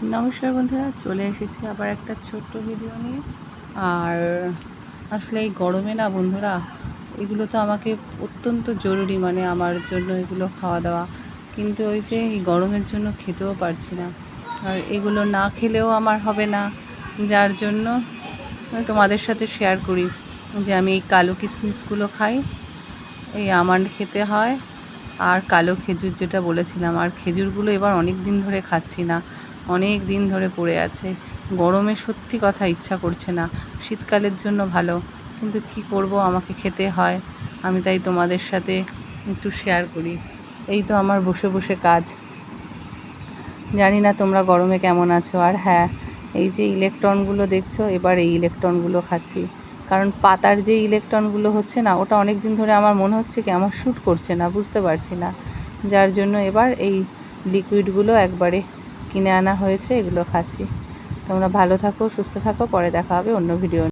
নমস্কার বন্ধুরা, চলে এসেছি আবার একটা ছোট্ট ভিডিও নিয়ে। আর আসলে এই গরমে না বন্ধুরা, এগুলো তো আমাকে অত্যন্ত জরুরি, মানে আমার জন্য এগুলো খাওয়া দাওয়া, কিন্তু ওই যে এই গরমের জন্য খেতেও পারছি না। আর এগুলো না খেলেও আমার হবে না, যার জন্য তোমাদের সাথে শেয়ার করি যে আমি এই কালো কিশমিশগুলো খাই, এই আমন্ড খেতে হয়, আর কালো খেজুর যেটা বলেছিলাম। আর খেজুরগুলো এবার অনেক দিন ধরে খাচ্ছি না, অনেক দিন ধরে পড়ে আছে। গরমে সত্যি কথা ইচ্ছা করছে না, শীতকালের জন্য ভালো, কিন্তু কি করব, আমাকে খেতে হয়। আমি তাই তোমাদের সাথে একটু শেয়ার করি। এই তো আমার বসে বসে কাজ। জানি না তোমরা গরমে কেমন আছো। আর হ্যাঁ, এই যে ইলেকট্রনগুলো দেখছো, এবার এই ইলেকট্রনগুলো খাচ্ছি, কারণ পাতার যে ইলেকট্রনগুলো হচ্ছে না, ওটা অনেক দিন ধরে আমার মনে হচ্ছে কি আমার শ্যুট করছে না, বুঝতে পারছি না, যার জন্য এবার এই লিকুইডগুলো একবারে কিনে আনা হয়েছে, এগুলো খাচ্ছি। তোমরা ভালো থাকো, সুস্থ থাকো, পরে দেখা হবে অন্য ভিডিও।